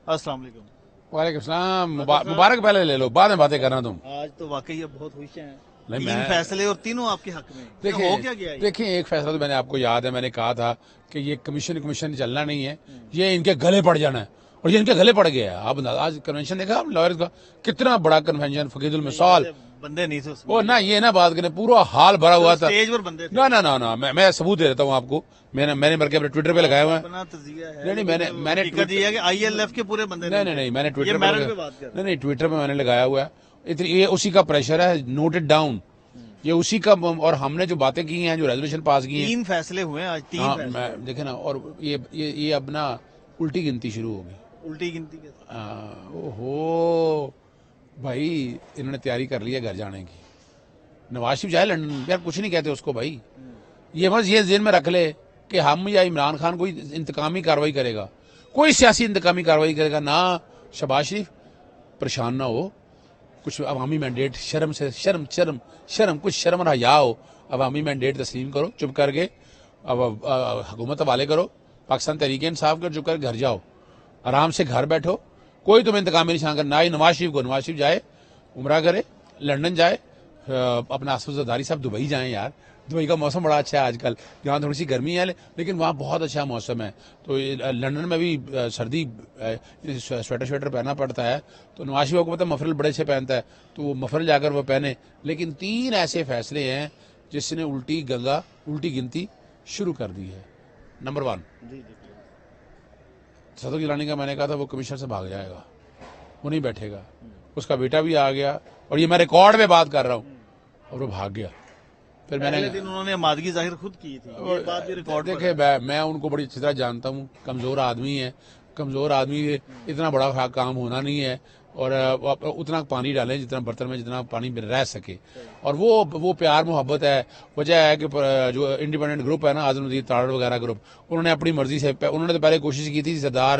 السلام علیکم. وعلیکم السلام. مبارک پہلے لے لو, بعد میں باتیں کرنا. تم آج تو واقعی بہت خوش ہیں, نہیں, تین فیصلے اور تینوں آپ کے حق میں. ہو کیا گیا یہ؟ دیکھیں ایک فیصلہ تو میں نے آپ کو یاد ہے, میں نے کہا تھا کہ یہ کمیشن چلنا نہیں ہے, یہ ان کے گلے پڑ جانا ہے, اور یہ ان کے گلے پڑ گیا ہے. آپ آج کنونشن دیکھا لائرز کا, کتنا بڑا کنونشن, فقید المثال بندے نہیں تھے اس میں. وہ نہ یہ نہ بات کریں, پورا حال بھرا ہوا تھا. اسٹیج پر بندے تھے. نہ میں ثبوت دے دیتا ہوں آپ کو, میں نے بلکہ اپنے ٹویٹر پہ لگایا ہوا ہے. اپنا تجزیہ ہے. نہیں میں نے کہ آئی ایل ایف کے پورے بندے نہیں میں نے ٹویٹر پہ نہیں ٹویٹر پہ میں نے لگایا ہوا ہے. یہ اسی کا پریشر ہے, نوٹڈ ڈاؤن, یہ اسی کا. اور ہم نے جو باتیں کی ہیں, جو ریزولوشن پاس کی ہیں, 3 فیصلے ہوئے ہیں آج. 3 فیصلے دیکھیں نا. اور یہ اب نا الٹی گنتی شروع ہوگی. الٹی گنتی کے اوہو بھائی, انہوں نے تیاری کر لی ہے گھر جانے کی. نواز شریف جائے لندن, یار کچھ نہیں کہتے اس کو بھائی. یہ بس یہ ذہن میں رکھ لے کہ ہم یا عمران خان کوئی انتقامی کاروائی کرے گا, کوئی سیاسی انتقامی کاروائی کرے گا نہ. شہباز شریف پریشان نہ ہو, کچھ عوامی مینڈیٹ, شرم کچھ شرم اور حیا ہو, عوامی مینڈیٹ تسلیم کرو چپ کر کے, اب حکومت حوالے کرو, پاکستان تحریک انصاف کر چپ کر گھر جاؤ, آرام سے گھر بیٹھو, کوئی تمہیں انتقامی نشان کرنا. نہ نواز شریف جائے عمرہ کرے, لندن جائے, اپنا آصف صاحب دبئی جائیں. یار دبئی کا موسم بڑا اچھا ہے آج کل, یہاں تھوڑی سی گرمی ہے لیکن وہاں بہت اچھا موسم ہے. تو لندن میں بھی سردی سویٹر پہننا پڑتا ہے, تو نواز شریف کو پتہ مفرل بڑے اچھے پہنتا ہے, تو وہ مفرل جا کر وہ پہنے. لیکن 3 ایسے فیصلے ہیں جس نے الٹی گنتی شروع کر دی ہے. نمبر 1, صدق جیلانی کا میں نے کہا تھا وہ کمیشن سے بھاگ جائے گا, وہ نہیں بیٹھے گا. اس کا بیٹا بھی آ گیا, اور یہ میں ریکارڈ میں بات کر رہا ہوں, اور وہ بھاگ گیا. پھر میں نے انہوں نے آمادگی ظاہر خود کی تھی. یہ بات بھی ریکارڈ دیکھے, میں ان کو بڑی اچھی طرح جانتا ہوں. کمزور آدمی ہے, کمزور آدمی اتنا بڑا کام ہونا نہیں ہے, اور اتنا پانی ڈالیں جتنا برتن میں جتنا پانی میں رہ سکے. اور وہ پیار محبت ہے. وجہ ہے کہ جو انڈیپینڈنٹ گروپ ہے نا, اعظم نذیر تارڑ وغیرہ گروپ, انہوں نے اپنی مرضی سے, انہوں نے تو پہلے کوشش کی تھی سردار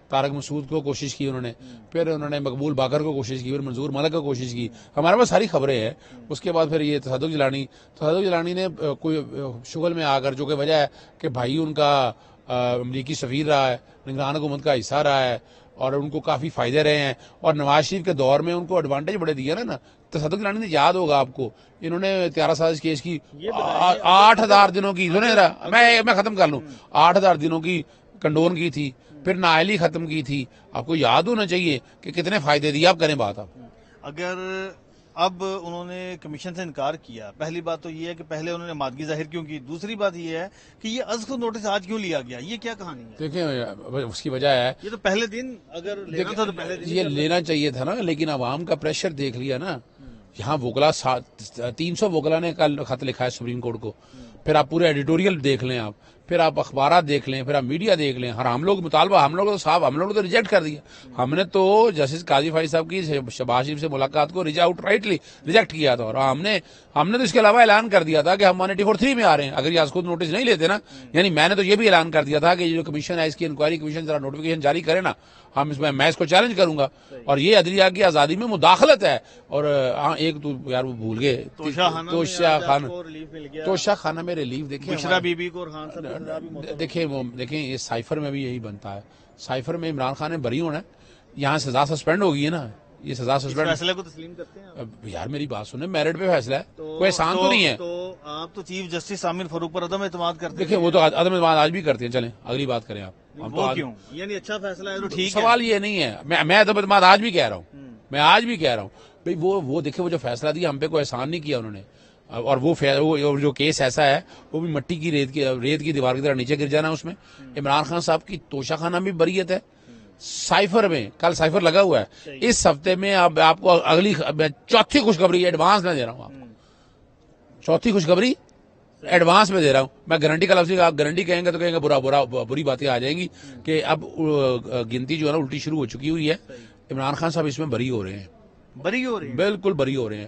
طارق مسعود کو کوشش کی انہوں نے, پھر انہوں نے مقبول باقر کو کوشش کی, پھر منظور ملک کو کوشش کی. ہمارے پاس ساری خبریں ہیں. اس کے بعد پھر یہ تصدق جیلانی نے کوئی شغل میں آ کر, جو کہ وجہ ہے کہ بھائی ان کا امریکی سفیر رہا ہے, نگران حکومت کا حصہ رہا ہے, اور ان کو کافی فائدے رہے ہیں, اور نواز شریف کے دور میں ان کو ایڈوانٹیج بڑے دیا نا. تصدق جیلانی نے, یاد ہوگا آپ کو, انہوں نے 13 سازش کیس کی 8,000 دنوں کی, میں ختم کر لوں, 8,000 دنوں کی کنڈون کی تھی, پھر نااہلی ختم کی تھی. آپ کو یاد ہونا چاہیے کہ کتنے فائدے دیے. آپ کریں بات. آپ اگر اب انہوں نے کمیشن سے انکار کیا, پہلی بات تو یہ ہے کہ پہلے انہوں نے آمادگی ظاہر کیوں کی. دوسری بات یہ ہے کہ یہ از خود نوٹس آج کیوں لیا گیا, یہ کیا کہانی ہے؟ دیکھیں اس کی وجہ ہے, یہ تو پہلے دن اگر لینا تھا تو پہلے دن یہ لینا چاہیے تھا نا, لیکن عوام کا پریشر دیکھ لیا نا. یہاں وکلا 300 وکلا نے کل خط لکھا ہے سپریم کورٹ کو. پھر آپ پورے ایڈیٹوریل دیکھ لیں, آپ پھر آپ اخبارات دیکھ لیں, پھر آپ میڈیا دیکھ لیں. ہر ہم لوگ مطالبہ, ہم لوگ تو ریجیکٹ کر دیا. ہم نے تو جسٹس قاضی فائز صاحب کی شہباز شریف سے ملاقات کو ریجیکٹ کیا تھا, اور ہم نے تو اس کے علاوہ اعلان کر دیا تھا کہ ہم 184(3) میں آ رہے ہیں. اگر یہ خود نوٹس نہیں لیتے نا, یعنی میں نے تو یہ بھی اعلان کر دیا تھا کہ یہ جو کمیشن ہے, اس کی انکوائری کمیشن ذرا نوٹیفکیشن جاری کرے نا, ہم میں اس کو چیلنج کروں گا. اور یہ عدلیہ کی آزادی میں مداخلت ہے. اور ایک تو یار وہ بھول گئے, توشہ خانہ میں ریلیف. دیکھیں یہ سائفر میں بھی یہی بنتا ہے. سائفر میں عمران خان نے بری ہونا ہے, یہاں سزا سسپینڈ ہوگی ہے نا, یہ سزا سسپینڈ. فیصلے کو تسلیم کرتے ہیں یار میری بات سنیں, میرٹ پہ فیصلہ ہے, کوئی احسان تو نہیں ہے. تو آپ تو چیف جسٹس عامر فاروق پر عدم اعتماد کرتے ہیں. دیکھیں وہ تو عدم اعتماد آج بھی کرتے ہیں. چلیں اگلی بات کریں آپ. وہ کیوں, یعنی اچھا فیصلہ ہے تو ٹھیک ہے. سوال یہ نہیں ہے, میں عدم اعتماد آج بھی کہہ رہا ہوں, میں آج بھی کہہ رہا ہوں بھائی وہ دیکھیں, وہ جو فیصلہ دیا ہم پہ کوئی احسان نہیں کیا انہوں نے. اور وہ جو کیس ایسا ہے, وہ بھی مٹی کی ریت کی دیوار کی طرح نیچے گر جانا. اس میں عمران خان صاحب کی توشہ خانہ بھی بریت ہے. سائفر میں کل سائفر لگا ہوا ہے. اس ہفتے میں آپ کو اگلی چوتھی خوشخبری ایڈوانس میں دے رہا ہوں. آپ کو چوتھی خوشخبری ایڈوانس میں دے رہا ہوں. میں گارنٹی کا لفظ, آپ گارنٹی کہیں گے تو کہیں گے بری باتیں آ جائیں گی کہ اب گنتی جو ہے نا الٹی شروع ہو چکی ہوئی ہے. عمران خان صاحب اس میں بری ہو رہے ہیں, بالکل بری ہو رہے ہیں.